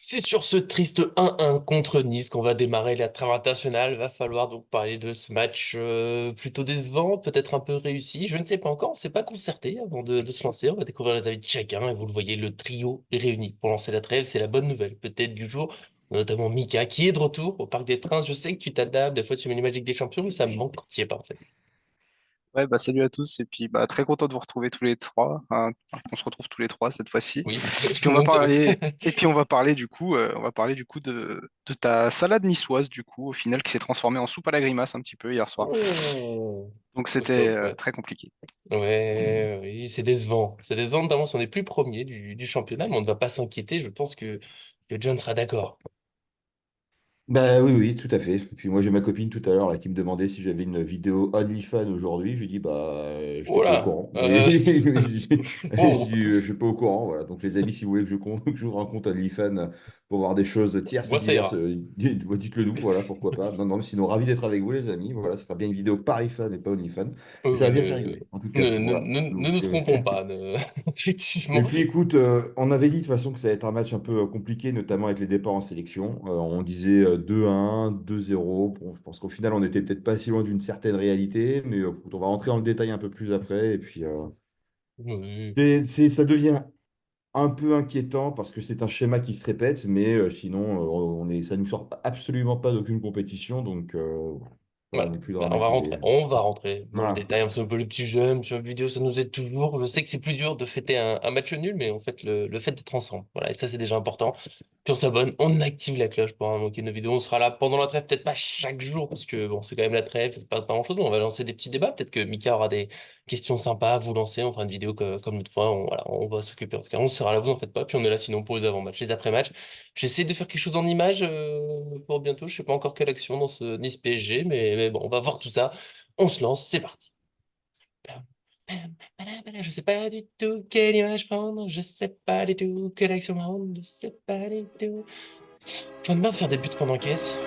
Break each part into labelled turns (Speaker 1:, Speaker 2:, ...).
Speaker 1: C'est sur ce triste 1-1 contre Nice qu'on va démarrer la trêve internationale. Va falloir donc parler de ce match plutôt décevant, peut-être un peu réussi. Je ne sais pas encore, on ne s'est pas concerté avant de se lancer. On va découvrir les avis de chacun et vous le voyez, le trio est réuni pour lancer la trêve. C'est la bonne nouvelle peut-être du jour, notamment Mika qui est de retour au Parc des Princes. Je sais que tu t'adaptes, des fois tu mets les Magiques des Champions, mais ça me manque quand tu n'y es pas en fait.
Speaker 2: Ouais, bah salut à tous et puis bah très content de vous retrouver tous les trois. On se retrouve tous les trois cette fois-ci.
Speaker 1: Oui,
Speaker 2: Puis
Speaker 1: tout
Speaker 2: on
Speaker 1: le
Speaker 2: va
Speaker 1: monde se...
Speaker 2: parler et puis on va parler du coup de ta salade niçoise du coup au final qui s'est transformée en soupe à la grimace un petit peu hier soir.
Speaker 1: Oh,
Speaker 2: Donc c'était
Speaker 1: costaud, ouais.
Speaker 2: très compliqué.
Speaker 1: Ouais, oui, c'est décevant. C'est décevant, notamment si on n'est plus premier du championnat, mais on ne va pas s'inquiéter. Je pense que John sera d'accord.
Speaker 3: Bah oui, oui, tout à fait. Et puis moi j'ai ma copine tout à l'heure là qui me demandait si j'avais une vidéo OnlyFans aujourd'hui. Je lui ai dit bah j'étais
Speaker 1: Oh
Speaker 3: pas au
Speaker 1: là,
Speaker 3: courant. Je
Speaker 1: oh,
Speaker 3: dis je suis pas au courant. Voilà. Donc les amis, si vous voulez que j'ouvre un compte OnlyFans pour voir des choses tierces et
Speaker 1: moi ça
Speaker 3: diverses,
Speaker 1: ira.
Speaker 3: dites-le nous, voilà, pourquoi pas. Non, non, mais sinon ravi d'être avec vous les amis. Voilà, ce sera bien une vidéo Parifan et pas OnlyFans. Mais ça
Speaker 1: Mais
Speaker 3: va bien faire rigoler, en tout cas. Voilà.
Speaker 1: ne nous
Speaker 3: Donc,
Speaker 1: trompons pas.
Speaker 3: Et
Speaker 1: Effectivement.
Speaker 3: puis écoute, on avait dit de toute façon que ça allait être un match un peu compliqué, notamment avec les départs en sélection. On disait 2-1, 2-0. Bon, je pense qu'au final, on n'était peut-être pas si loin d'une certaine réalité, mais écoute, on va rentrer dans le détail un peu plus après. Et puis,
Speaker 1: Oui.
Speaker 3: ça devient un peu inquiétant parce que c'est un schéma qui se répète, mais sinon, ça ne nous sort absolument pas d'aucune compétition. Donc, pas
Speaker 1: Voilà.
Speaker 3: non plus
Speaker 1: Bah,
Speaker 3: dramatiser.
Speaker 1: on va rentrer dans le
Speaker 3: Voilà.
Speaker 1: détail. C'est un peu le petit jeu, même sur une vidéo, ça nous aide toujours. Je sais que c'est plus dur de fêter un match nul, mais en fait, le fait d'être ensemble. Voilà, et ça, c'est déjà important. Puis on s'abonne, on active la cloche pour un manquer nos vidéos. On sera là pendant la trêve, peut-être pas chaque jour, parce que bon, c'est quand même la trêve, c'est pas grand-chose, mais on va lancer des petits débats. Peut-être que Mika aura des questions sympas à vous lancer. On fera une vidéo comme l'autre fois. Voilà, on va s'occuper. En tout cas, on sera là, vous en faites pas. Puis on est là sinon pour les avant-matchs, les après-matchs. J'essaie de faire quelque chose en image pour bientôt. Je sais pas encore quelle action dans ce Nice PSG, mais bon, on va voir tout ça. On se lance, c'est parti. Je sais pas du tout quelle image prendre, je sais pas du tout quelle action prendre, je sais pas du tout. J'en ai marre de faire des buts qu'on encaisse.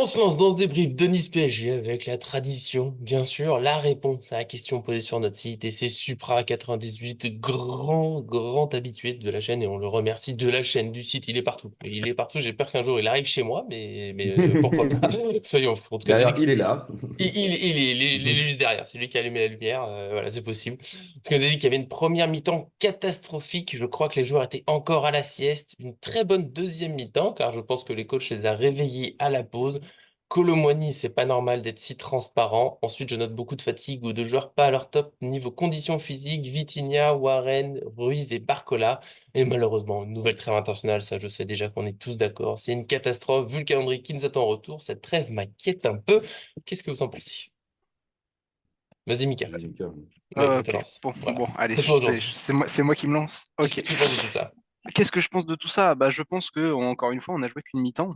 Speaker 1: On se lance dans ce débrief de Nice PSG avec la tradition, bien sûr, la réponse à la question posée sur notre site et c'est Supra98, grand habitué de la chaîne et on le remercie de la chaîne, du site, il est partout. Il est partout, j'ai peur qu'un jour il arrive chez moi, mais pourquoi pas. Soyons fous. En tout cas,
Speaker 3: D'ailleurs, il est là.
Speaker 1: il est juste derrière, c'est lui qui a allumé la lumière, voilà, c'est possible. Parce qu'on a dit qu'il y avait une première mi-temps catastrophique, je crois que les joueurs étaient encore à la sieste, une très bonne deuxième mi-temps, car je pense que les coachs les a réveillés à la pause. Kolo Muani, c'est pas normal d'être si transparent. Ensuite, je note beaucoup de fatigue ou de joueurs pas à leur top niveau conditions physiques, Vitinha, Warren, Ruiz et Barcola. Et malheureusement, une nouvelle trêve internationale, ça je sais déjà qu'on est tous d'accord. C'est une catastrophe, vu le calendrier qui nous attend en retour, cette trêve m'inquiète un peu. Qu'est-ce que vous en pensez? Vas-y, Mika.
Speaker 3: Voilà, Mika.
Speaker 1: Ouais, je te
Speaker 2: Ok,
Speaker 1: lance.
Speaker 2: bon,
Speaker 1: Voilà.
Speaker 2: bon, allez,
Speaker 1: C'est toi
Speaker 2: allez,
Speaker 1: aujourd'hui.
Speaker 2: c'est moi qui me lance.
Speaker 1: Qu'est-ce
Speaker 2: Ok.
Speaker 1: que tu penses de tout ça?
Speaker 2: Qu'est-ce que je pense de tout ça? Bah, je pense que, encore une fois, on a joué qu'une mi-temps.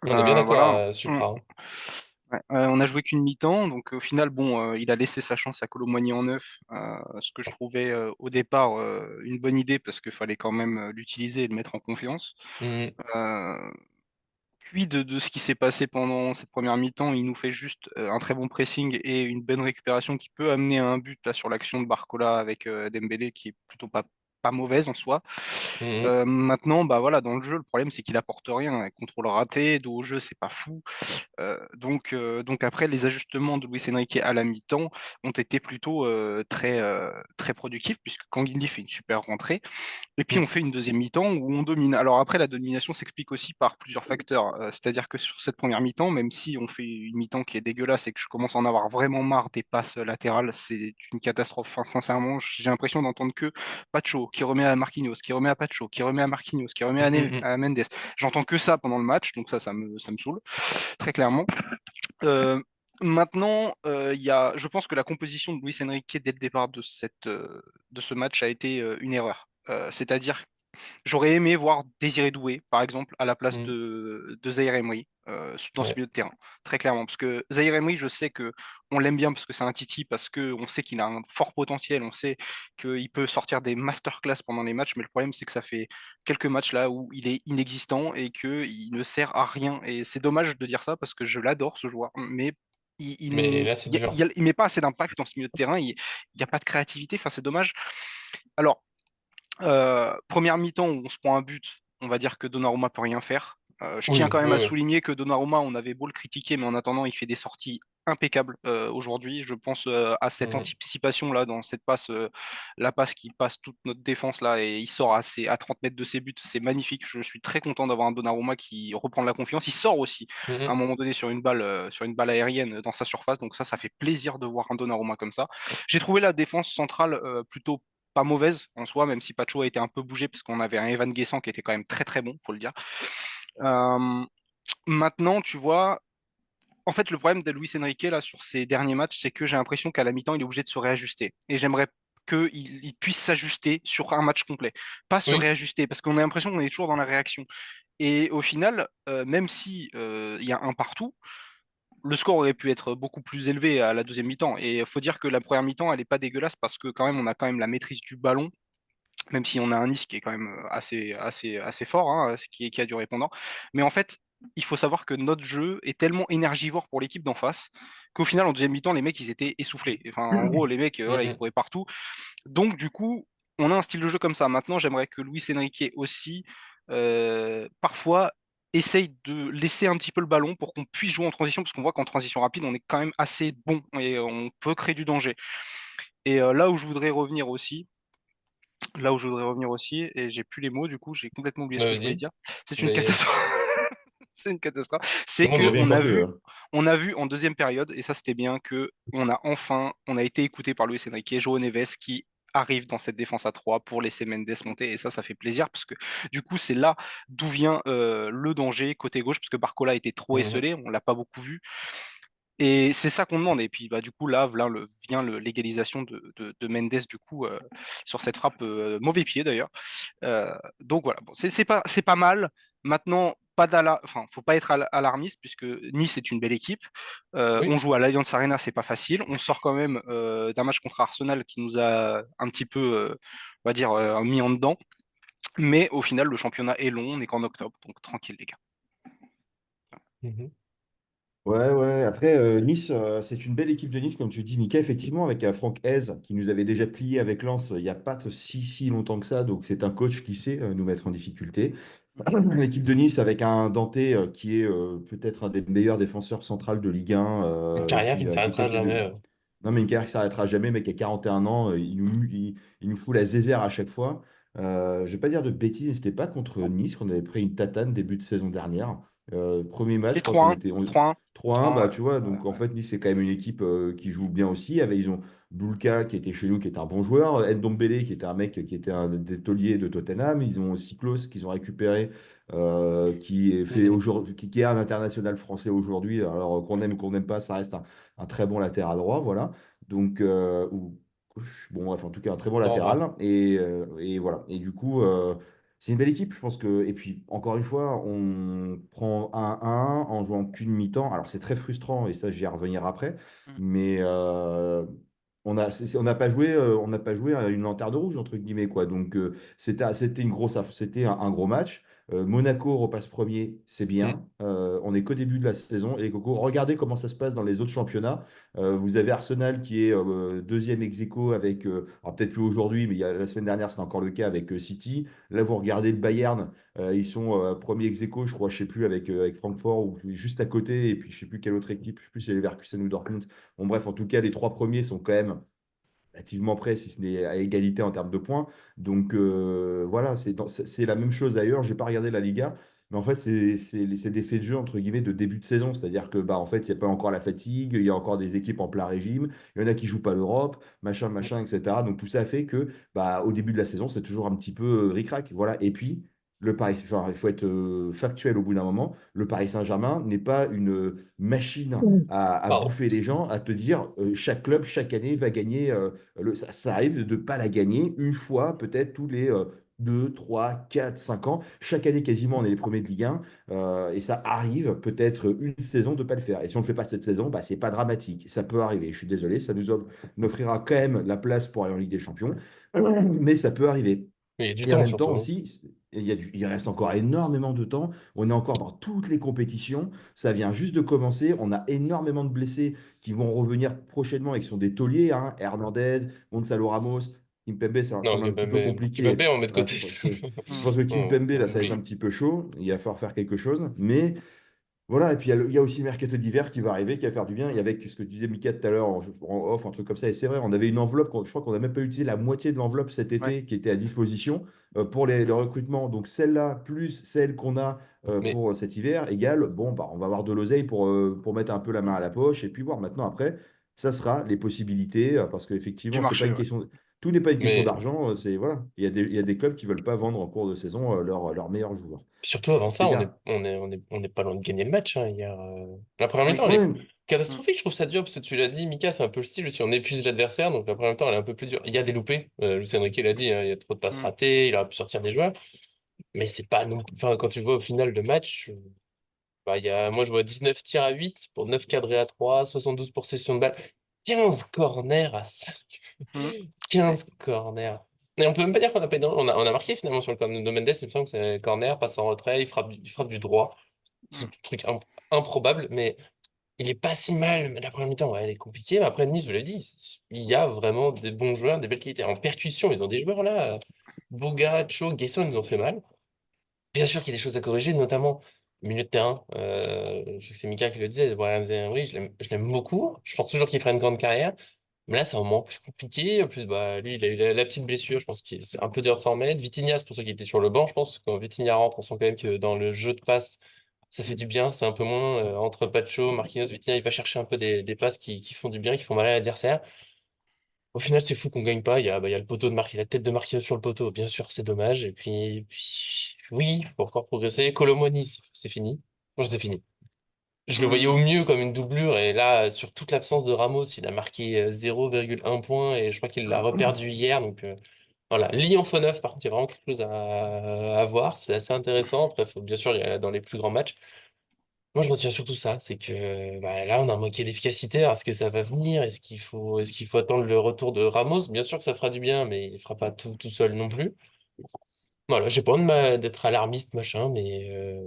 Speaker 1: On est bien d'accord,
Speaker 2: Voilà.
Speaker 1: Supra, hein.
Speaker 2: Ouais, on a joué qu'une mi-temps, donc au final, bon, il a laissé sa chance à Kolo Muani en neuf, ce que je trouvais au départ une bonne idée parce qu'il fallait quand même l'utiliser et le mettre en confiance.
Speaker 1: Mhm.
Speaker 2: Euh, Puis de ce qui s'est passé pendant cette première mi-temps, il nous fait juste un très bon pressing et une bonne récupération qui peut amener à un but là sur l'action de Barcola avec Dembélé qui est plutôt pas mauvaise en soi.
Speaker 1: Mhm.
Speaker 2: Maintenant, bah voilà, dans le jeu, le problème c'est qu'il apporte rien. Un contrôle raté, dos au jeu, c'est pas fou. Donc après, les ajustements de Luis Enrique à la mi-temps ont été plutôt très productifs, puisque Kanguinli fait une super rentrée. Et puis on
Speaker 1: Mhm.
Speaker 2: fait une deuxième mi-temps où on domine. Alors après, la domination s'explique aussi par plusieurs facteurs. C'est-à-dire que sur cette première mi-temps, même si on fait une mi-temps qui est dégueulasse et que je commence à en avoir vraiment marre des passes latérales, c'est une catastrophe. Enfin, sincèrement, j'ai l'impression d'entendre que Pacho qui remet à Marquinhos, qui remet à Pacho, qui remet à Marquinhos, qui remet
Speaker 1: Mhm.
Speaker 2: à Mendes. J'entends que ça pendant le match, donc ça me saoule, très clairement. Euh, Maintenant, je pense que la composition de Luis Enrique dès le départ de ce match a été une erreur. C'est-à-dire, j'aurais aimé voir Désiré Doué, par exemple, à la place
Speaker 1: Mhm.
Speaker 2: de Zaïre Emery dans ce
Speaker 1: Ouais.
Speaker 2: milieu de terrain, très clairement. Parce que Zaïre Emery, je sais que on l'aime bien parce que c'est un Titi, parce qu'on sait qu'il a un fort potentiel, on sait qu'il peut sortir des masterclass pendant les matchs, mais le problème, c'est que ça fait quelques matchs là où il est inexistant et qu'il ne sert à rien. Et c'est dommage de dire ça parce que je l'adore ce joueur, mais
Speaker 1: Mais là, c'est dur.
Speaker 2: il met pas assez d'impact dans ce milieu de terrain. Il n'y a pas de créativité. Enfin, c'est dommage. Alors, première mi-temps où on se prend un but, on va dire que Donnarumma peut rien faire. Je tiens
Speaker 1: Oui,
Speaker 2: quand même à
Speaker 1: oui,
Speaker 2: souligner que Donnarumma, on avait beau le critiquer, mais en attendant, il fait des sorties impeccables aujourd'hui. Je pense à cette
Speaker 1: oui.
Speaker 2: anticipation là dans cette passe, la passe qui passe toute notre défense là et il sort à 30 mètres de ses buts. C'est magnifique. Je suis très content d'avoir un Donnarumma qui reprend de la confiance. Il sort aussi à un
Speaker 1: Mhm.
Speaker 2: moment donné sur une balle aérienne dans sa surface. Donc ça fait plaisir de voir un Donnarumma comme ça. J'ai trouvé la défense centrale plutôt pas mauvaise en soi, même si Pacho a été un peu bougé, parce qu'on avait un Evan Guessant qui était quand même très très bon, faut le dire. Euh, Maintenant, tu vois, en fait, le problème de Luis Enrique là sur ces derniers matchs, c'est que j'ai l'impression qu'à la mi-temps, il est obligé de se réajuster. Et j'aimerais qu'il puisse s'ajuster sur un match complet, pas se
Speaker 1: Oui.
Speaker 2: réajuster, parce qu'on a l'impression qu'on est toujours dans la réaction. Et au final, même si il y a un partout, le score aurait pu être beaucoup plus élevé à la deuxième mi-temps. Et il faut dire que la première mi-temps, elle n'est pas dégueulasse parce que quand même, on a quand même la maîtrise du ballon, même si on a un Nice qui est quand même assez fort, hein, qui a du répondant. Mais en fait, il faut savoir que notre jeu est tellement énergivore pour l'équipe d'en face qu'au final, en deuxième mi-temps, les mecs, ils étaient essoufflés. Enfin, en gros, les mecs, voilà, ils
Speaker 1: Mhm.
Speaker 2: couraient partout. Donc, du coup, on a un style de jeu comme ça. Maintenant, j'aimerais que Luis Enrique aussi, parfois, essaye de laisser un petit peu le ballon pour qu'on puisse jouer en transition, parce qu'on voit qu'en transition rapide, on est quand même assez bon et on peut créer du danger. Et là où je voudrais revenir aussi, et j'ai plus les mots, du coup, j'ai complètement oublié ce
Speaker 1: Bah,
Speaker 2: que je voulais
Speaker 1: vas-y.
Speaker 2: dire. C'est une
Speaker 1: Mais
Speaker 2: catastrophe. C'est une catastrophe.
Speaker 3: Je
Speaker 2: C'est que
Speaker 3: reviens pas plus.
Speaker 2: on a vu en deuxième période, et ça c'était bien, que on a été écouté par Luis Enrique et João Neves qui arrive dans cette défense à 3 pour laisser Mendes monter, et ça fait plaisir parce que du coup c'est là d'où vient le danger côté gauche, parce que Barcola était trop
Speaker 1: mhm.
Speaker 2: esselé, on l'a pas beaucoup vu, et c'est ça qu'on demande. Et puis, bah, du coup, là, vient l'égalisation de Mendes, du coup, sur cette frappe, mauvais pied d'ailleurs. Donc voilà, bon, c'est pas mal. Maintenant, enfin, faut pas être alarmiste puisque Nice est une belle équipe. On
Speaker 1: Oui.
Speaker 2: joue à l'Allianz Arena, c'est pas facile. On sort quand même d'un match contre Arsenal qui nous a un petit peu, on va dire, mis en dedans. Mais au final, le championnat est long, on est qu'en octobre, donc tranquille les gars.
Speaker 1: Mhm.
Speaker 3: Ouais, ouais. Après, Nice, c'est une belle équipe de Nice, comme tu dis, Mika, effectivement, avec Franck Hez, qui nous avait déjà plié avec Lens il n'y a pas si longtemps que ça. Donc, c'est un coach qui sait nous mettre en difficulté. L'équipe de Nice avec un Dante qui est peut-être un des meilleurs défenseurs centrals de Ligue 1,
Speaker 1: Une
Speaker 3: et
Speaker 1: carrière qui
Speaker 3: puis
Speaker 1: ne
Speaker 3: du
Speaker 1: s'arrêtera
Speaker 3: côté de.
Speaker 1: jamais.
Speaker 3: Non, mais une carrière qui s'arrêtera jamais, mais qui a 41 ans, il nous fout la zézère à chaque fois. Je vais pas dire de bêtises, mais c'était pas contre Nice qu'on avait pris une tatane début de saison dernière. Premier match,
Speaker 2: Et
Speaker 3: je crois qu'on était
Speaker 2: 3-1,
Speaker 3: 3-1,
Speaker 2: 3-1,
Speaker 3: bah
Speaker 2: ouais.
Speaker 3: tu vois,
Speaker 2: Ouais,
Speaker 3: donc en
Speaker 2: ouais.
Speaker 3: fait Nice c'est quand même une équipe qui joue bien aussi. Ils ont Boulka qui était chez nous, qui était un bon joueur, Ndombele qui était un mec qui était un des tauliers de Tottenham. Ils ont Siklos qu'ils ont récupéré,
Speaker 1: Mhm.
Speaker 3: qui est un international français aujourd'hui. Alors qu'on aime ou qu'on n'aime pas, ça reste un très bon latéral droit, voilà. Donc, ou gauche, bon, bref, en tout cas, un très bon
Speaker 1: Droit, droit.
Speaker 3: latéral. Et voilà. Et du coup, c'est une belle équipe, je pense que. Et puis, encore une fois, on prend 1-1 en jouant qu'une mi-temps. Alors, c'est très frustrant, et ça, j'y revenir après.
Speaker 2: Mm.
Speaker 3: Mais on n'a pas joué à une lanterne rouge, entre guillemets, quoi. Donc, c'était un gros match. Monaco repasse premier, c'est
Speaker 1: Mhm.
Speaker 3: bien. On est qu'au début de la saison. Et les cocos, regardez comment ça se passe dans les autres championnats. Vous avez Arsenal qui est deuxième ex aequo avec, alors peut-être plus aujourd'hui, mais la semaine dernière c'était encore le cas avec City. Là vous regardez le Bayern, ils sont premier ex aequo, je crois, je sais plus, avec Francfort ou juste à côté, et puis je sais plus quelle autre équipe, je sais plus si c'est Leverkusen ou Dortmund. Bon bref, en tout cas les trois premiers sont quand même relativement près, si ce n'est à égalité en termes de points. Donc voilà, c'est la même chose d'ailleurs. Je n'ai pas regardé la Liga, mais en fait, c'est des faits de jeu entre guillemets de début de saison. C'est-à-dire que bah, en fait, il n'y a pas encore la fatigue, il y a encore des équipes en plein régime, il y en a qui jouent pas l'Europe, machin, etc. Donc tout ça fait que bah, au début de la saison, c'est toujours un petit peu ric-rac. Voilà. Et puis, enfin, il faut être factuel au bout d'un moment. Le Paris Saint-Germain n'est pas une machine à
Speaker 1: Pardon.
Speaker 3: bouffer les gens, à te dire chaque club, chaque année, va gagner. Ça arrive de ne pas la gagner une fois, peut-être tous les 2, 3, 4, 5 ans. Chaque année, quasiment, on est les premiers de Ligue 1. Et ça arrive peut-être une saison de ne pas le faire. Et si on ne le fait pas cette saison, bah, ce n'est pas dramatique. Ça peut arriver. Je suis désolé, ça nous offrira quand même la place pour aller en Ligue des Champions. Mais ça peut arriver.
Speaker 1: Mais il y a du
Speaker 3: Et en
Speaker 1: temps
Speaker 3: même temps
Speaker 1: surtout, hein.
Speaker 3: aussi, il reste encore énormément de temps. On est encore dans toutes les compétitions. Ça vient juste de commencer. On a énormément de blessés qui vont revenir prochainement et qui sont des tauliers, hein. Hernandez, Gonzalo Ramos, Kimpembe, ça
Speaker 1: Non,
Speaker 3: semble un petit peu
Speaker 1: Kimpembe,
Speaker 3: compliqué.
Speaker 1: on met de
Speaker 3: Là,
Speaker 1: côté.
Speaker 3: je
Speaker 2: Mm.
Speaker 3: pense que Kimpembe,
Speaker 1: On
Speaker 3: là, ça va être un
Speaker 1: l'oublie.
Speaker 3: petit peu chaud. Il va falloir faire quelque chose. Mais voilà, et puis il y a aussi le mercato d'hiver qui va arriver, qui va faire du bien. Et avec ce que tu disais, Mika, tout à l'heure, en off, un truc comme ça. Et c'est vrai, on avait une enveloppe, je crois qu'on n'a même pas utilisé la moitié de l'enveloppe cet
Speaker 2: Ouais.
Speaker 3: été qui était à disposition pour le recrutement. Donc celle-là, plus celle qu'on a
Speaker 1: Mais
Speaker 3: pour cet hiver, égale, bon, bah, on va avoir de l'oseille pour mettre un peu la main à la poche et puis voir maintenant après, ça sera les possibilités, parce
Speaker 2: Du
Speaker 3: qu'effectivement, c'est pas
Speaker 2: marché,
Speaker 3: une
Speaker 2: ouais.
Speaker 3: question. Tout n'est pas une question
Speaker 1: mais
Speaker 3: d'argent, c'est voilà. Il y a des clubs qui veulent pas vendre en cours de saison leurs meilleurs joueurs.
Speaker 1: surtout avant
Speaker 3: Et
Speaker 1: ça,
Speaker 3: il y a.
Speaker 1: on n'est pas loin de gagner le match, hein. Hier, la première
Speaker 2: Oui.
Speaker 1: mi-temps, elle est
Speaker 3: Ouais,
Speaker 2: Mm.
Speaker 1: catastrophique. Je trouve ça dur parce que tu l'as dit, Mika, c'est un peu le style. Si on épuise l'adversaire, donc la première mi-temps, elle est un peu plus dure. Il y a des loupés. Lucien Riquet l'a dit, hein, il y a trop de passes
Speaker 2: Mm.
Speaker 1: ratées. Il aurait pu sortir des joueurs. Mais c'est pas non enfin, quand tu vois au final le match, bah, moi je vois 19 tirs à 8 pour 9 cadrés à 3, 72 pour session de balle, 15 corners à 5.
Speaker 2: Mm. Ouais.
Speaker 1: 15 corners. Et on peut même pas dire qu'on a pas on a marqué finalement sur le corner de Mendes, il me semble que c'est corner, passe en retrait, il frappe du droit. C'est
Speaker 2: Mm.
Speaker 1: un truc improbable, mais il est pas si mal. Mais la première mi-temps, ouais, elle est compliquée. Mais après, Nice, je l'ai dit, il y a vraiment des bons joueurs, des belles qualités. En percussion, ils ont des joueurs là. Boga, Cho, Guesson, ils ont fait mal. Bien sûr qu'il y a des choses à corriger, notamment au milieu de terrain. Je sais que c'est Mika qui le disait. Ouais, oui, je l'aime beaucoup. Je pense toujours qu'il fera une grande carrière. Mais là, c'est un moment plus compliqué. En plus, bah, lui, il a eu la petite blessure. Je pense que c'est un peu dur de s'en remettre. Vitinha, c'est pour ceux qui étaient sur le banc. Je pense que quand Vitinha rentre, on sent quand même que dans le jeu de passe, ça fait du bien. C'est un peu moins entre Pacho, Marquinhos, Vitinha. Il va chercher un peu des passes qui font du bien, qui font mal à l'adversaire. Au final, c'est fou qu'on gagne pas. Il y a le poteau de Marquinhos, la tête de Marquinhos sur le poteau. Bien sûr, c'est dommage. Oui, faut encore progresser. Colomoni, c'est fini. Moi, c'est fini. Je le voyais
Speaker 2: Mm.
Speaker 1: au mieux comme une doublure. Et là, sur toute l'absence de Ramos, il a marqué 0,1 point. Et je crois qu'il l'a reperdu hier. Donc, voilà. Lyon Fonef, par contre, il y a vraiment quelque chose à voir. C'est assez intéressant. Après, bien sûr, il y a dans les plus grands matchs. Moi, je retiens surtout ça, c'est que bah, là, on a manqué d'efficacité. Alors, est-ce que ça va venir? Est-ce qu'il faut attendre le retour de Ramos? Bien sûr que ça fera du bien, mais il fera pas tout seul non plus. Voilà, j'ai pas envie d'être alarmiste, machin, mais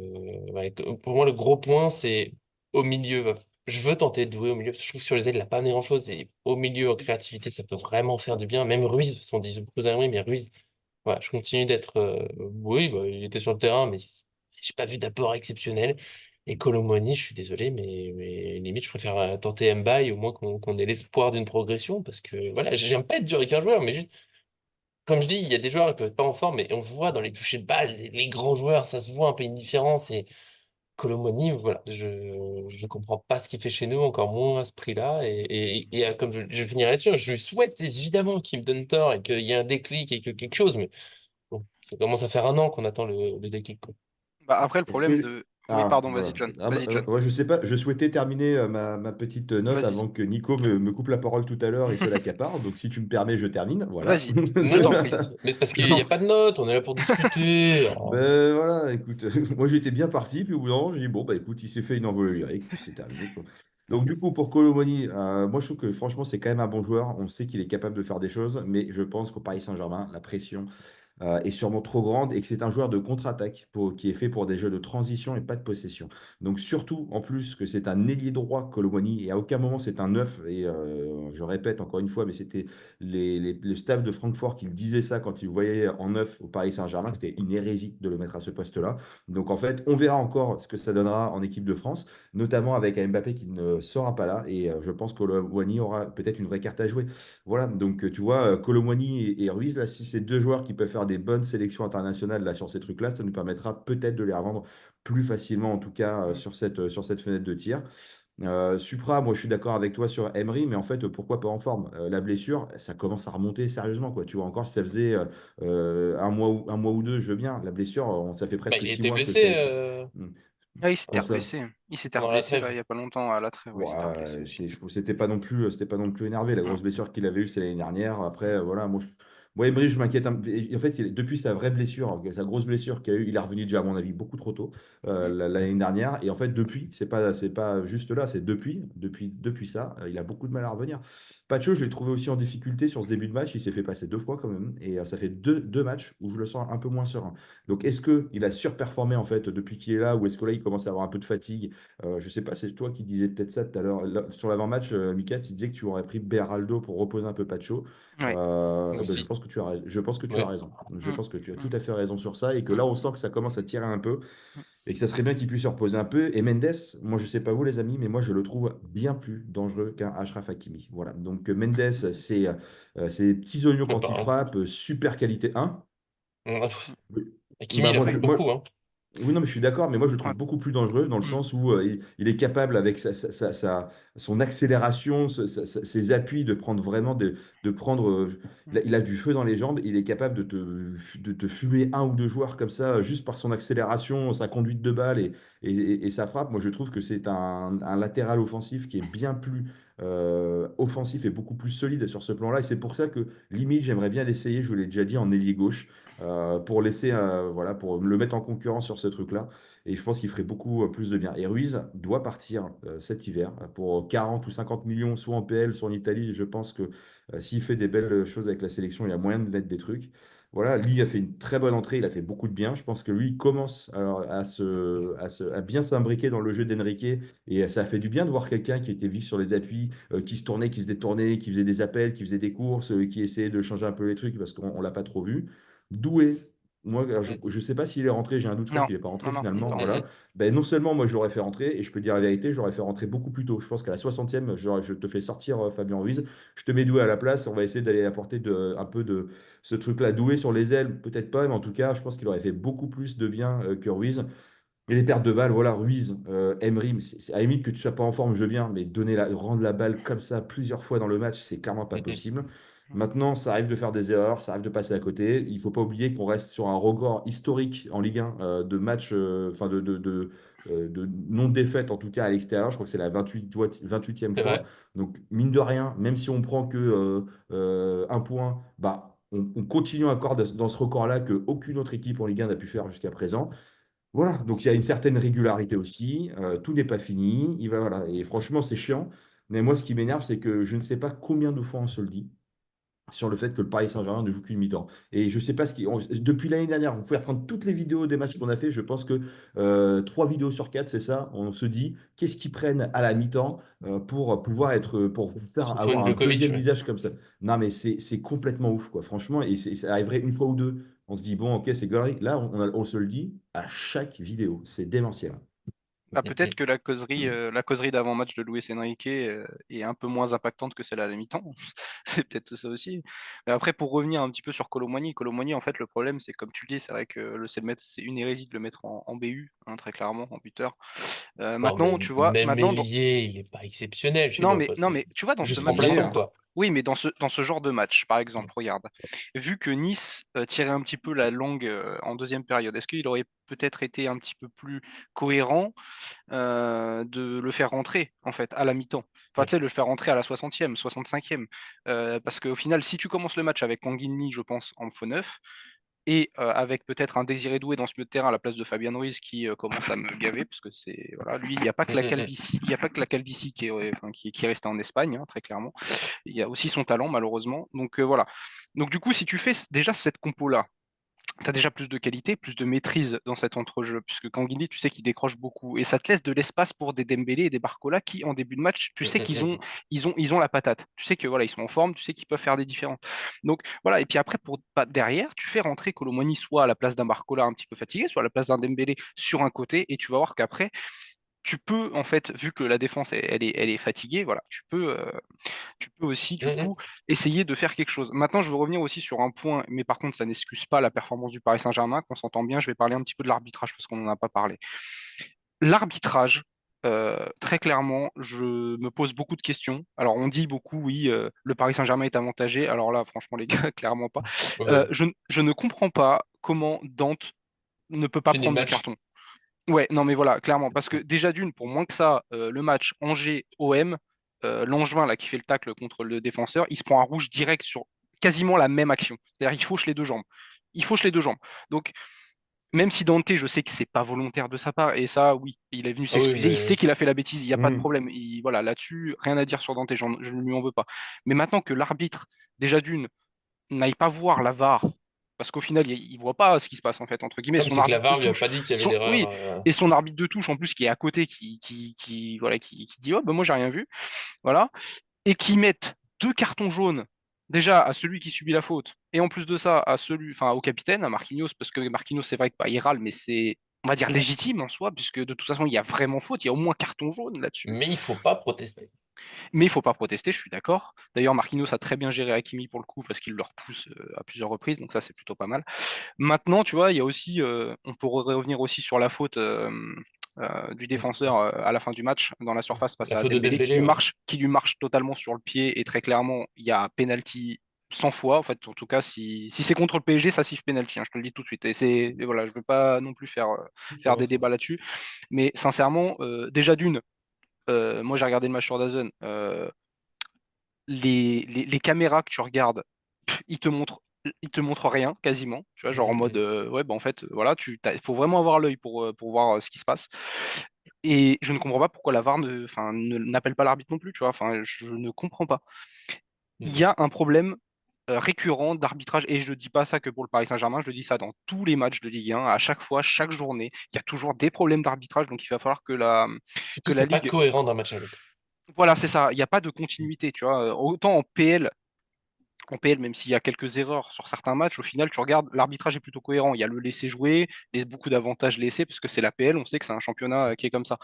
Speaker 1: ouais, pour moi, le gros point, c'est au milieu. Je veux tenter de jouer au milieu, parce que je trouve que sur les ailes, il n'a pas amené grand-chose. Et au milieu, en créativité, ça peut vraiment faire du bien. Même Ruiz, on dit beaucoup d'Henry, mais Ruiz, voilà, je continue d'être. Oui, bah, il était sur le terrain, mais j'ai pas vu d'apport exceptionnel. Et Colomoni, je suis désolé, mais limite, je préfère tenter Mbaye, au moins qu'on ait l'espoir d'une progression, parce que voilà, j'aime pas être dur avec un joueur, mais juste, comme je dis, il y a des joueurs qui peuvent être pas en forme, mais on se voit dans les touchés de balle, les grands joueurs, ça se voit un peu une différence. Et Colomoni, voilà, je comprends pas ce qu'il fait chez nous, encore moins à ce prix-là. Comme je finirai là-dessus, je lui souhaite évidemment qu'il me donne tort et qu'il y ait un déclic et que quelque chose, mais bon, ça commence à faire un an qu'on attend le déclic, quoi.
Speaker 2: Bah, après, le
Speaker 3: est-ce
Speaker 2: problème
Speaker 3: que.
Speaker 2: de. Oui,
Speaker 3: Ah,
Speaker 2: pardon, vas-y,
Speaker 3: voilà.
Speaker 2: John.
Speaker 3: Ah, bah,
Speaker 2: Vas-y, John.
Speaker 3: ouais, je sais pas, je souhaitais terminer ma petite note
Speaker 2: Vas-y.
Speaker 3: avant que Nico me coupe la parole tout à l'heure et te l'accapare. Donc, si tu me permets, je termine. Voilà.
Speaker 2: Vas-y, je
Speaker 1: Non,
Speaker 2: t'en
Speaker 1: non,
Speaker 2: prie.
Speaker 1: mais c'est parce
Speaker 2: Je
Speaker 1: qu'il
Speaker 2: t'en
Speaker 1: n'y a
Speaker 2: prie.
Speaker 1: pas de notes, on est là pour discuter. Oh.
Speaker 3: Ben voilà, écoute, moi j'étais bien parti, puis au bout d'un moment, j'ai dit, bon, bah écoute, il s'est fait une envolée lyrique, puis c'est terminé, quoi. Donc, du coup, pour Colomoni, moi je trouve que franchement, c'est quand même un bon joueur. On sait qu'il est capable de faire des choses, mais je pense qu'au Paris Saint-Germain, la pression est sûrement trop grande et que c'est un joueur de contre-attaque qui est fait pour des jeux de transition et pas de possession. Donc surtout, en plus, que c'est un ailier droit, Colomoni, et à aucun moment c'est un neuf, et je répète encore une fois, mais c'était le staff de Francfort qui le disait ça quand il le voyait en neuf au Paris Saint-Germain, que c'était une hérésie de le mettre à ce poste-là. Donc en fait, on verra encore ce que ça donnera en équipe de France, notamment avec un Mbappé qui ne sera pas là, et je pense que Colomoni aura peut-être une vraie carte à jouer. Voilà, donc tu vois, Colomwani et Ruiz, là, si c'est deux joueurs qui peuvent faire des bonnes sélections internationales là, sur ces trucs-là, ça nous permettra peut-être de les revendre plus facilement, en tout cas sur cette fenêtre de tir. Supra, moi je suis d'accord avec toi sur Emery, mais en fait, pourquoi pas en forme? La blessure, ça commence à remonter sérieusement, quoi. Tu vois, encore, si ça faisait un mois ou deux, je veux bien. La blessure, ça fait
Speaker 1: Bah,
Speaker 3: presque
Speaker 1: il
Speaker 3: six
Speaker 1: était
Speaker 3: mois que ça.
Speaker 1: blessé
Speaker 3: Hmm.
Speaker 2: Ah, il s'était
Speaker 3: Comment ça?
Speaker 2: reblessé. Il s'était
Speaker 1: pendant la
Speaker 2: reblessé là,
Speaker 1: trêve.
Speaker 2: il y a pas longtemps à la trêve. Ouais, il s'était reblessé
Speaker 3: Ouais,
Speaker 2: aussi.
Speaker 3: c'était pas non plus énervé. La grosse blessure qu'il avait eue, c'est l'année dernière. Après, voilà, Moi, Emery, je m'inquiète. En fait, depuis sa vraie blessure, sa grosse blessure qu'il a eu, il est revenu déjà, à mon avis, beaucoup trop tôt
Speaker 2: Mm.
Speaker 3: l'année dernière. Et en fait, depuis, c'est pas juste là, c'est depuis ça, il a beaucoup de mal à revenir. Pacho, je l'ai trouvé aussi en difficulté sur ce début de match. Il s'est fait passer 2 fois quand même. Et ça fait deux matchs où je le sens un peu moins serein. Donc, est-ce qu'il a surperformé en fait depuis qu'il est là ou est-ce que là, il commence à avoir un peu de fatigue? Je ne sais pas, c'est toi qui disais peut-être ça tout à l'heure. Sur l'avant-match, Mika, tu disais que tu aurais pris Beraldo pour reposer un peu Pacho.
Speaker 2: Ouais.
Speaker 3: Ben, je
Speaker 1: Aussi.
Speaker 3: pense que tu as, je pense que tu as
Speaker 1: Ouais.
Speaker 3: raison. Je
Speaker 2: Mm.
Speaker 3: pense que tu as tout
Speaker 2: Mm.
Speaker 3: à fait raison sur ça et que
Speaker 2: Mm.
Speaker 3: là, on sent que ça commence à tirer un peu
Speaker 2: Mm.
Speaker 3: et que ça serait bien qu'il puisse se reposer un peu. Et Mendes, moi, je sais pas vous, les amis, mais moi, je le trouve bien plus dangereux qu'un Achraf Hakimi. Voilà. Donc, Mendes, c'est petits oignons
Speaker 1: Je sais
Speaker 3: quand il
Speaker 1: pas, hein.
Speaker 3: frappe, super qualité 1. Oui.
Speaker 1: Hakimi,
Speaker 3: Bah,
Speaker 1: il
Speaker 3: moi,
Speaker 1: apporte beaucoup, hein.
Speaker 3: oui, non, mais je suis d'accord, mais moi je le
Speaker 2: Ouais.
Speaker 3: trouve beaucoup plus dangereux dans le
Speaker 2: Mm.
Speaker 3: sens où il est capable, avec son accélération, ses appuis, de prendre vraiment de prendre.
Speaker 2: Mm.
Speaker 3: Il a du feu dans les jambes, il est capable de te fumer un ou deux joueurs comme ça, juste par son accélération, sa conduite de balle et sa frappe. Moi je trouve que c'est un latéral offensif qui est bien plus offensif et beaucoup plus solide sur ce plan-là. Et c'est pour ça que limite, j'aimerais bien l'essayer, je vous l'ai déjà dit, en ailier gauche pour laisser, voilà, pour le mettre en concurrence sur ce truc-là. Et je pense qu'il ferait beaucoup plus de bien. Et Ruiz doit partir cet hiver pour 40 ou 50 millions, soit en PL, soit en Italie. Je pense que s'il fait des belles choses avec la sélection, il y a moyen de mettre des trucs. Voilà, lui a fait une très bonne entrée, il a fait beaucoup de bien. Je pense que lui il commence alors, à bien s'imbriquer dans le jeu d'Enrique et ça a fait du bien de voir quelqu'un qui était vif sur les appuis, qui se tournait, qui se détournait, qui faisait des appels, qui faisait des courses, qui essayait de changer un peu les trucs parce qu'on ne l'a pas trop vu. Doué, moi, alors, je
Speaker 1: Mm.
Speaker 3: ne sais pas s'il est rentré, j'ai un doute, je crois
Speaker 2: Non,
Speaker 3: qu'il n'est pas rentré
Speaker 2: non, non, il est
Speaker 3: finalement.
Speaker 2: pas
Speaker 1: Mm,
Speaker 2: rentré.
Speaker 3: Voilà.
Speaker 1: mm.
Speaker 3: Ben, non seulement moi je l'aurais fait rentrer, et je peux te dire la vérité, je l'aurais fait rentrer beaucoup plus tôt. Je pense qu'à la 60e, je te fais sortir Fabien Ruiz, je te mets Doué à la place, on va essayer d'aller apporter un peu de ce truc-là. Doué sur les ailes, peut-être pas, mais en tout cas, je pense qu'il aurait fait beaucoup plus de bien que Ruiz. Et les pertes de balles, voilà, Ruiz, Emery, à la limite que tu sois pas en forme, je veux bien, mais rendre la balle comme ça plusieurs fois dans le match, c'est clairement pas
Speaker 1: Mm, mm.
Speaker 3: possible. Maintenant, ça arrive de faire des erreurs, ça arrive de passer à côté. Il faut pas oublier qu'on reste sur un record historique en Ligue 1 de matchs, enfin de non-défaite en tout cas à l'extérieur. Je crois que c'est la 28e
Speaker 1: C'est
Speaker 3: fois.
Speaker 1: vrai.
Speaker 3: Donc, mine de rien, même si on prend que un point, bah, on continue encore dans ce record-là que aucune autre équipe en Ligue 1 n'a pu faire jusqu'à présent. Voilà, donc il y a une certaine régularité aussi. Tout n'est pas fini. Voilà. Et franchement, c'est chiant. Mais moi, ce qui m'énerve, c'est que je ne sais pas combien de fois on se le dit sur le fait que le Paris Saint-Germain ne joue qu'une mi-temps. Et je ne sais pas depuis l'année dernière, vous pouvez reprendre toutes les vidéos des matchs qu'on a fait. Je pense que 3 vidéos sur 4, c'est ça. On se dit qu'est-ce qu'ils prennent à la mi-temps pour pouvoir pour faire
Speaker 1: Surtout
Speaker 3: avoir un
Speaker 1: Ndokovic,
Speaker 3: deuxième
Speaker 1: ouais.
Speaker 3: visage comme ça. Non, mais c'est complètement ouf, quoi. Franchement, et ça arriverait une fois ou deux. On se dit, bon, ok, c'est galerie. Là, on se le dit à chaque vidéo. C'est démentiel.
Speaker 2: Bah,
Speaker 1: Mm,
Speaker 2: peut-être
Speaker 1: mm.
Speaker 2: que la causerie d'avant-match de Luis Enrique est un peu moins impactante que celle à la mi-temps. C'est peut-être ça aussi. Mais après, pour revenir un petit peu sur Colomboigny, en fait, le problème, c'est comme tu le dis, c'est vrai que c'est une hérésie de le mettre en BU, hein, très clairement, en buteur.
Speaker 1: Non,
Speaker 2: Maintenant,
Speaker 1: mais
Speaker 2: tu vois,
Speaker 1: même
Speaker 2: maintenant,
Speaker 1: ailier, il n'est pas exceptionnel chez
Speaker 2: non,
Speaker 1: nous,
Speaker 2: mais,
Speaker 1: quoi.
Speaker 2: non,
Speaker 1: C'est
Speaker 2: mais tu vois, dans ce
Speaker 1: juste
Speaker 2: match-là,
Speaker 1: remplaçant,
Speaker 3: Titulaire.
Speaker 1: quoi.
Speaker 2: oui, mais dans ce genre de match, par exemple, regarde, vu que Nice tirait un petit peu la longue en deuxième période, est-ce qu'il aurait peut-être été un petit peu plus cohérent de le faire rentrer, en fait, à la mi-temps? Enfin, tu
Speaker 1: Mm.
Speaker 2: sais, le faire rentrer à la 60e, 65e. Parce qu'au final, si tu commences le match avec Kanginmi, je pense, en faux neuf, et avec peut-être un Désiré Doué dans ce milieu de terrain à la place de Fabien Ruiz qui commence à me gaver, parce que c'est voilà, lui, il n'y a pas que
Speaker 1: Mm,
Speaker 2: la
Speaker 1: mm,
Speaker 2: calvitie, il y a pas que la calvitie qui est, ouais, enfin, qui est restée en Espagne, hein, très clairement. Il y a aussi son talent, malheureusement. Donc voilà. Donc du coup, si tu fais déjà cette compo-là, tu as déjà plus de qualité, plus de maîtrise dans cet entrejeu, puisque Kanguini, tu sais qu'il décroche beaucoup, et ça te laisse de l'espace pour des Dembélé et des Barcola qui, en début de match, tu
Speaker 1: mm,
Speaker 2: sais
Speaker 1: mm,
Speaker 2: qu'ils
Speaker 1: mm,
Speaker 2: ont,
Speaker 1: mm.
Speaker 2: ils ont la patate. Tu sais que voilà, ils sont en forme, tu sais qu'ils peuvent faire des différences. Donc voilà, et puis après, derrière, tu fais rentrer Colomoni soit à la place d'un Barcola un petit peu fatigué, soit à la place d'un Dembélé sur un côté, et tu vas voir qu'après, tu peux, en fait, vu que la défense, elle est fatiguée, voilà, tu peux aussi,
Speaker 1: Mm,
Speaker 2: du coup,
Speaker 1: mm.
Speaker 2: essayer de faire quelque chose. Maintenant, je veux revenir aussi sur un point, mais par contre, ça n'excuse pas la performance du Paris Saint-Germain, qu'on s'entend bien. Je vais parler un petit peu de l'arbitrage parce qu'on n'en a pas parlé. L'arbitrage, très clairement, je me pose beaucoup de questions. Alors, on dit beaucoup, oui, le Paris Saint-Germain est avantagé. Alors là, franchement, les gars, clairement pas.
Speaker 1: Ouais.
Speaker 2: Je ne comprends pas comment Dante ne peut pas
Speaker 1: Fini le
Speaker 2: prendre de
Speaker 1: match.
Speaker 2: carton. Ouais, non, mais voilà, clairement. Parce que déjà, d'une, pour moins que ça, le match Angers-OM, l'Angevin là, qui fait le tacle contre le défenseur, il se prend un rouge direct sur. quasiment la même action. C'est-à-dire, il fauche les deux jambes. Il fauche les deux jambes. Donc, même si Dante, je sais que c'est pas volontaire de sa part, et ça, oui, il est venu
Speaker 1: Ah oui,
Speaker 2: s'excuser, il sait
Speaker 1: mais
Speaker 2: qu'il a fait la bêtise, il n'y a pas de
Speaker 3: Hmm.
Speaker 2: problème. Voilà, là-dessus, rien à dire sur Dante, je ne lui en veux pas. Mais maintenant que l'arbitre, déjà d'une, n'aille pas voir la VAR, parce qu'au final, il voit pas ce qui se passe, en fait, entre guillemets,
Speaker 1: non, mais
Speaker 2: son
Speaker 1: c'est que la
Speaker 2: arbitre de
Speaker 1: VAR lui a
Speaker 2: touche,
Speaker 1: pas dit qu'il y avait l'erreur.
Speaker 2: oui, et son arbitre de touche, en plus, qui est à côté, voilà, qui dit, oh, ben moi, j'ai rien vu, voilà, et qui mettent deux cartons jaunes déjà à celui qui subit la faute, et en plus de ça, enfin, au capitaine, à Marquinhos, parce que Marquinhos, c'est vrai que bah, il râle, mais c'est, on va dire, légitime en soi, puisque de toute façon, il y a vraiment faute, il y a au moins carton jaune là-dessus.
Speaker 1: Mais il faut pas protester.
Speaker 2: Mais il faut pas protester, je suis d'accord. D'ailleurs, Marquinhos a très bien géré Hakimi pour le coup, parce qu'il le repousse à plusieurs reprises, donc ça, c'est plutôt pas mal. Maintenant, tu vois, il y a aussi, on peut revenir aussi sur la faute du défenseur à la fin du match dans la surface face
Speaker 1: La
Speaker 2: à
Speaker 1: faute de
Speaker 2: Dembélé
Speaker 1: Dembélé, ouais.
Speaker 2: qui lui marche totalement sur le pied et très clairement il y a penalty 100 fois en fait en tout cas si c'est contre le PSG ça siffle penalty hein, je te le dis tout de suite et voilà je veux pas non plus faire des débats là-dessus mais sincèrement déjà d'une moi j'ai regardé le match sur DAZN les caméras que tu regardes ils te montrent rien quasiment, tu vois, genre en mode
Speaker 1: Mhm.
Speaker 2: ouais, bah en fait, voilà, il faut vraiment avoir l'œil pour voir ce qui se passe. Et je ne comprends pas pourquoi la VAR n'appelle pas l'arbitre non plus, tu vois, enfin, je ne comprends pas. Il y
Speaker 1: Mhm.
Speaker 2: a un problème récurrent d'arbitrage, et je ne dis pas ça que pour le Paris Saint-Germain, je le dis ça dans tous les matchs de Ligue 1, à chaque fois, chaque journée, il y a toujours des problèmes d'arbitrage, donc il va falloir
Speaker 1: Surtout,
Speaker 2: que la
Speaker 1: c'est pas
Speaker 2: Ligue.
Speaker 1: cohérent d'un match à l'autre.
Speaker 2: Voilà, c'est ça, il n'y a pas de continuité, tu vois. Autant en PL, même s'il y a quelques erreurs sur certains matchs, au final, tu regardes, l'arbitrage est plutôt cohérent. Il y a le laisser jouer, beaucoup d'avantages laissés, parce que c'est la PL, on sait que c'est un championnat qui est comme ça.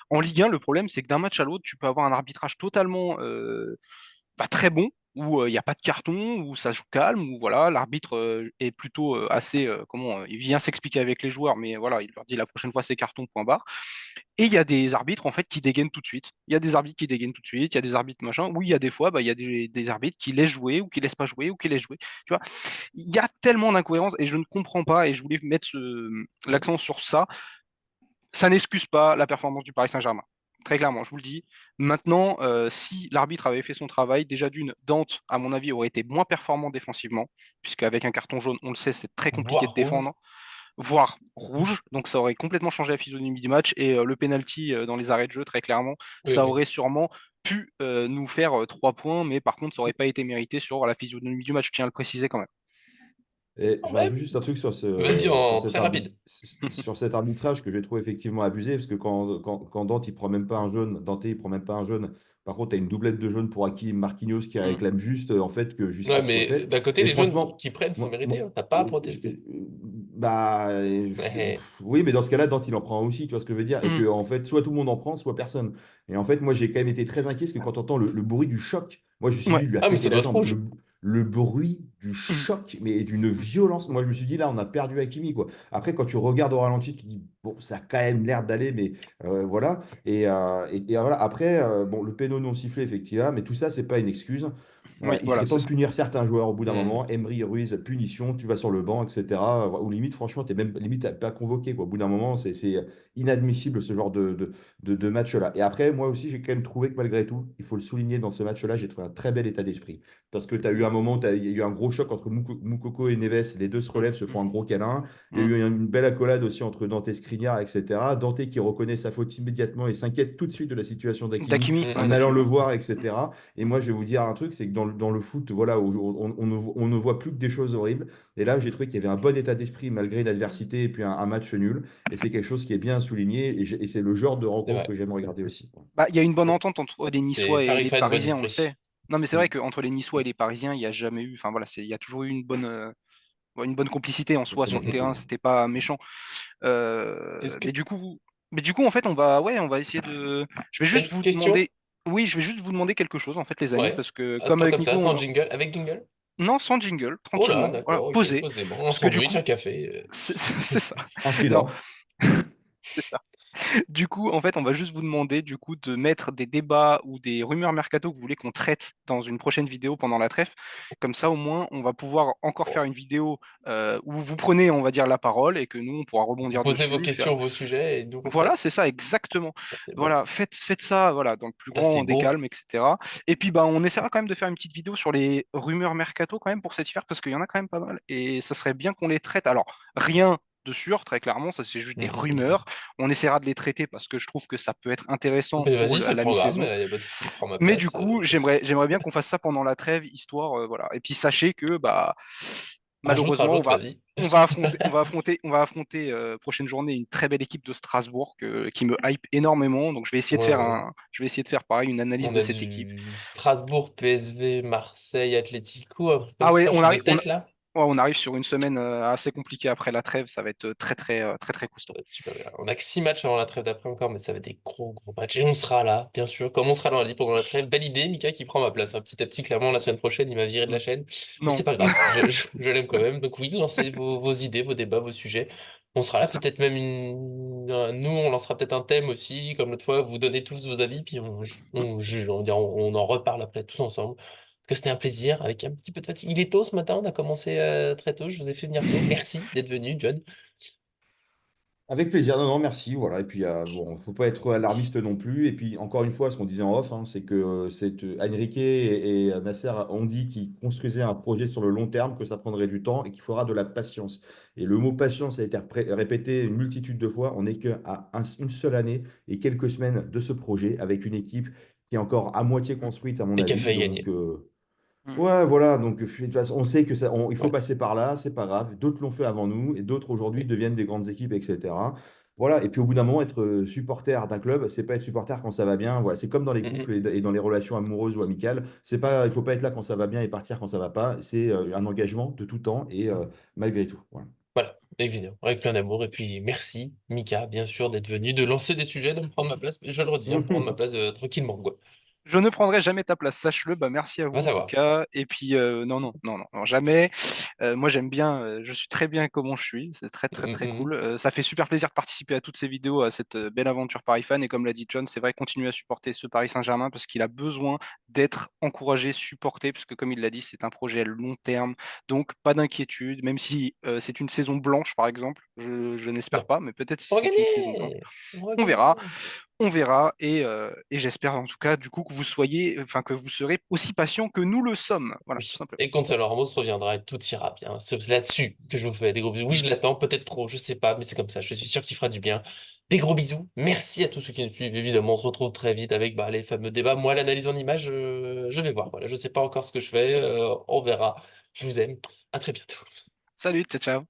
Speaker 2: En Ligue 1, le problème, c'est que d'un match à l'autre, tu peux avoir un arbitrage totalement pas très bon, où il n'y a pas de carton, où ça joue calme, où voilà, l'arbitre est plutôt assez, il vient s'expliquer avec les joueurs, mais voilà, il leur dit la prochaine fois c'est carton, point barre. Et il y a des arbitres en fait qui dégainent tout de suite. Il y a des arbitres qui dégainent tout de suite, il y a des arbitres machin. Oui, il y a des fois, bah, il y a des arbitres qui laissent jouer ou qui laissent pas jouer ou qui laissent jouer. Tu vois, il y a tellement d'incohérences et je ne comprends pas et je voulais mettre l'accent sur ça. Ça n'excuse pas la performance du Paris Saint-Germain. Très clairement, je vous le dis. Maintenant, si l'arbitre avait fait son travail, déjà d'une, Dante, à mon avis, aurait été moins performant défensivement, puisque avec un carton jaune, on le sait, c'est très compliqué de
Speaker 1: Voire rouge.
Speaker 2: défendre voire rouge. Donc ça aurait complètement changé la physionomie du match. Et le penalty dans les arrêts de jeu, très clairement,
Speaker 1: Oui,
Speaker 2: ça
Speaker 1: oui.
Speaker 2: aurait sûrement pu nous faire 3 points, mais par contre, ça aurait pas été mérité sur la physionomie du match, je tiens à le préciser quand même.
Speaker 3: Et
Speaker 1: Quand
Speaker 3: je
Speaker 1: même.
Speaker 3: rajoute juste un truc sur
Speaker 1: Vas-y,
Speaker 3: sur
Speaker 1: en
Speaker 3: cet
Speaker 1: très rapide.
Speaker 3: sur cet arbitrage que j'ai trouvé effectivement abusé, parce que quand Dante il prend même pas un jaune, Dante il prend même pas un jaune. Par contre, tu as une doublette de jaune pour Hakim Marquinhos qui
Speaker 2: Mm.
Speaker 3: réclame juste en fait que
Speaker 1: Ouais,
Speaker 3: justice soit
Speaker 1: mais
Speaker 3: faite.
Speaker 1: d'un côté,
Speaker 3: Et
Speaker 1: les jeunes
Speaker 3: franchement,
Speaker 1: qui prennent sont
Speaker 3: moi,
Speaker 1: mérités,
Speaker 3: moi-
Speaker 1: hein. T'as pas à protester. Ouais.
Speaker 3: oui, mais dans ce cas-là, Dante il en prend aussi, tu vois ce que je veux dire? Et
Speaker 2: Mm.
Speaker 3: que en fait, soit tout le monde en prend, soit personne. Et en fait, moi j'ai quand même été très inquiet parce que quand tu entends le bruit du choc, moi je me suis dit,
Speaker 2: Ouais.
Speaker 3: il lui a
Speaker 1: Ah, mais
Speaker 3: pété
Speaker 1: ça
Speaker 3: la
Speaker 1: doit être
Speaker 3: jambe.
Speaker 1: rouge.
Speaker 3: Le bruit du
Speaker 2: Mm.
Speaker 3: choc, mais d'une violence. Moi, je me suis dit, là, on a perdu Hakimi, quoi. Après, quand tu regardes au ralenti, tu te dis, bon, ça a quand même l'air d'aller, mais voilà. Et voilà. Après, bon, le péno non sifflé, effectivement, mais tout ça, c'est pas une excuse.
Speaker 2: Oui,
Speaker 3: Il
Speaker 2: voilà,
Speaker 3: serait temps
Speaker 2: c'est
Speaker 3: de
Speaker 2: ça.
Speaker 3: punir certains joueurs au bout d'un
Speaker 1: Hmm.
Speaker 3: moment. Emery, Ruiz, punition, tu vas sur le banc, etc. Ou limite, franchement, tu es même limite pas convoqué, quoi. Au bout d'un moment, c'est inadmissible ce genre de match-là. Et après, moi aussi, j'ai quand même trouvé que malgré tout, il faut le souligner dans ce match-là, j'ai trouvé un très bel état d'esprit. Parce que tu as eu un moment, il y a eu un gros choc entre Moukoko et Neves. Les deux se
Speaker 2: Mm.
Speaker 3: relèvent, se font un gros câlin. Il y a
Speaker 2: Mm.
Speaker 3: eu une belle accolade aussi entre Dante et Skriniar, etc. Dante qui reconnaît sa faute immédiatement et s'inquiète tout de suite de la situation d'Hakimi
Speaker 2: D'Hakimi, ouais,
Speaker 3: en
Speaker 1: Mhm.
Speaker 3: allant
Speaker 2: d'Hakimi,
Speaker 3: le
Speaker 2: ouais.
Speaker 3: voir, etc. Et moi, je vais vous dire un truc, c'est que dans le foot, voilà, on ne voit plus que des choses horribles. Et là, j'ai trouvé qu'il y avait un bon état d'esprit malgré l'adversité et puis un match nul. Et c'est quelque chose qui est bien souligné. Et c'est le genre de
Speaker 1: C'est
Speaker 3: rencontre
Speaker 1: vrai.
Speaker 3: que j'aime regarder aussi.
Speaker 2: Bah, il y a une bonne entente entre les
Speaker 1: C'est
Speaker 2: Niçois et
Speaker 1: Paris
Speaker 2: les
Speaker 1: fan, bon
Speaker 2: Parisiens, on le
Speaker 1: esprit.
Speaker 2: sait. Non, mais c'est vrai
Speaker 3: Mm.
Speaker 2: qu'entre les Niçois et les Parisiens, il n'y a jamais eu, enfin voilà, il y a toujours eu une bonne complicité en soi
Speaker 3: C'est
Speaker 2: sur le
Speaker 3: beaucoup
Speaker 1: Mhm.
Speaker 2: terrain,
Speaker 3: plus.
Speaker 2: c'était pas méchant.
Speaker 1: Est-ce que
Speaker 2: Mais du coup, en fait, on va essayer de. Je vais
Speaker 1: t'as
Speaker 2: juste
Speaker 1: une
Speaker 2: vous
Speaker 1: question?
Speaker 2: demander. Oui, je vais juste vous demander quelque chose, en fait, les amis,
Speaker 1: Ouais.
Speaker 2: parce que
Speaker 1: À
Speaker 2: comme
Speaker 1: toi
Speaker 2: avec
Speaker 1: comme
Speaker 2: Nico,
Speaker 1: ça, sans jingle. Avec jingle?
Speaker 2: non, sans jingle,
Speaker 1: Oh là,
Speaker 2: tranquillement, voilà,
Speaker 1: d'accord, ok,
Speaker 2: posé,
Speaker 1: posément. Un
Speaker 2: parce que du
Speaker 1: sandwich,
Speaker 2: coup,
Speaker 1: un café.
Speaker 2: c'est ça.
Speaker 3: Un
Speaker 2: Non,
Speaker 3: freelance.
Speaker 2: c'est ça. Du coup, en fait, on va juste vous demander du coup de mettre des débats ou des rumeurs mercato que vous voulez qu'on traite dans une prochaine vidéo pendant la trêve. Comme ça, au moins, on va pouvoir encore faire
Speaker 1: Bon,
Speaker 2: une vidéo où vous prenez, on va dire, la parole et que nous, on pourra
Speaker 1: vous
Speaker 2: rebondir
Speaker 1: posez vos
Speaker 2: dessus.
Speaker 1: questions, vos sujets, et nous on
Speaker 2: Voilà,
Speaker 1: traite.
Speaker 2: c'est ça, exactement.
Speaker 1: Ça, c'est bon.
Speaker 2: Voilà, faites ça, voilà, dans le plus
Speaker 1: Ça, c'est
Speaker 2: grand des
Speaker 1: beau.
Speaker 2: calmes, etc. Et puis, bah, on essaiera quand même de faire une petite vidéo sur les rumeurs mercato quand même pour cet hiver parce qu'il y en a quand même pas mal et ça serait bien qu'on les traite. Alors, rien de sûr, très clairement, ça c'est juste des rumeurs. On essaiera de les traiter parce que je trouve que ça peut être intéressant
Speaker 1: Mais
Speaker 2: pour
Speaker 1: vas-y, fais le
Speaker 2: la
Speaker 1: programme,
Speaker 2: mi-saison.
Speaker 1: il n'y a pas de souci, je prends ma
Speaker 2: Mais du
Speaker 1: place.
Speaker 2: coup, j'aimerais bien qu'on fasse ça pendant la trêve, histoire, voilà. Et puis sachez que bah
Speaker 1: Rajoute,
Speaker 2: malheureusement,
Speaker 1: rajoute, vas-y.
Speaker 2: on va affronter prochaine journée une très belle équipe de Strasbourg qui me hype énormément. Donc
Speaker 1: Ouais, ouais.
Speaker 2: je vais essayer de faire pareil, une analyse
Speaker 1: On
Speaker 2: de
Speaker 1: a
Speaker 2: cette équipe.
Speaker 1: du Strasbourg, PSV, Marseille, Atlético, un truc comme
Speaker 2: Ah ouais,
Speaker 1: ça, je fais des têtes là.
Speaker 2: on arrive sur une semaine assez compliquée après la trêve. Ça va être très
Speaker 1: Ça
Speaker 2: costaud.
Speaker 1: va être super bien. On a que 6 matchs avant la trêve d'après encore, mais ça va être des gros matchs. Et on sera là, bien sûr. Comme on sera dans la Ligue pendant la trêve, belle idée, Mika qui prend ma place. Hein. Petit à petit, clairement, la semaine prochaine, il m'a viré de la chaîne. Mais
Speaker 2: Non,
Speaker 1: c'est pas grave, je l'aime quand même. Donc oui, lancez vos idées, vos débats, vos sujets. On sera là,
Speaker 2: c'est ça.
Speaker 1: peut-être même nous, on lancera peut-être un thème aussi, comme l'autre fois, vous donnez tous vos avis, puis on juge, on en reparle après, tous ensemble. En tout cas, c'était un plaisir, avec un petit peu de fatigue. Il est tôt ce matin, on a commencé très tôt, je vous ai fait venir tôt. Merci d'être venu, John.
Speaker 3: Avec plaisir, non, non, merci. Voilà. Et puis, bon, faut pas être alarmiste non plus. Et puis, encore une fois, ce qu'on disait en off, hein, c'est que Enrique et Nasser ont dit qu'ils construisaient un projet sur le long terme, que ça prendrait du temps et qu'il faudra de la patience. Et le mot patience a été répété une multitude de fois. On n'est qu'à une seule année et quelques semaines de ce projet avec une équipe qui est encore à moitié construite, à mon
Speaker 1: Et qui a
Speaker 3: avis.
Speaker 1: failli
Speaker 3: Donc,
Speaker 1: gagner.
Speaker 3: ouais, voilà, donc de toute façon, on sait que ça, il faut passer par là, c'est pas grave. D'autres l'ont fait avant nous et d'autres aujourd'hui
Speaker 1: Ouais.
Speaker 3: deviennent des grandes équipes, etc. Voilà, et puis au bout d'un moment, être supporter d'un club, c'est pas être supporter quand ça va bien. Voilà, c'est comme dans les couples
Speaker 1: Mhm.
Speaker 3: et dans les relations amoureuses ou amicales. C'est pas, il faut pas être là quand ça va bien et partir quand ça va pas. C'est un engagement de tout temps et malgré tout. Voilà.
Speaker 1: Voilà, évidemment, avec plein d'amour. Et puis merci, Mika, bien sûr, d'être venu, de lancer des sujets, de me prendre ma place. Mais je le redis, hein, prendre ma place tranquillement, quoi.
Speaker 2: Je ne prendrai jamais ta place, sache-le. Bah, merci à
Speaker 1: On va
Speaker 2: vous en tout
Speaker 1: savoir.
Speaker 2: cas. Et puis, non, jamais. Moi, j'aime bien, je suis très bien comment je suis. C'est très
Speaker 1: Mhm.
Speaker 2: cool. Ça fait super plaisir de participer à toutes ces vidéos, à cette belle aventure Paris Fan. Et comme l'a dit John, c'est vrai, continuer à supporter ce Paris Saint-Germain parce qu'il a besoin d'être encouragé, supporté, parce que comme il l'a dit, c'est un projet à long terme. Donc, pas d'inquiétude, même si c'est une saison blanche, par exemple. Je n'espère
Speaker 1: Non,
Speaker 2: pas, mais peut-être
Speaker 1: on va
Speaker 2: c'est une saison blanche.
Speaker 1: gagner! On va
Speaker 2: On verra.
Speaker 1: gagner!
Speaker 2: On verra et j'espère en tout cas du coup que vous soyez, enfin que vous serez aussi patient que nous le sommes. Voilà, tout
Speaker 1: Oui.
Speaker 2: simplement.
Speaker 1: Et Gonzalo Ramos reviendra et tout ira bien. C'est là-dessus que je vous fais des gros bisous. Oui, je l'attends, peut-être trop, je sais pas, mais c'est comme ça. Je suis sûr qu'il fera du bien. Des gros bisous. Merci à tous ceux qui nous suivent. Évidemment, on se retrouve très vite avec bah, les fameux débats. Moi, l'analyse en images, je vais voir. Voilà, je sais pas encore ce que je fais. On verra. Je vous aime. À très bientôt.
Speaker 2: Salut, ciao ciao.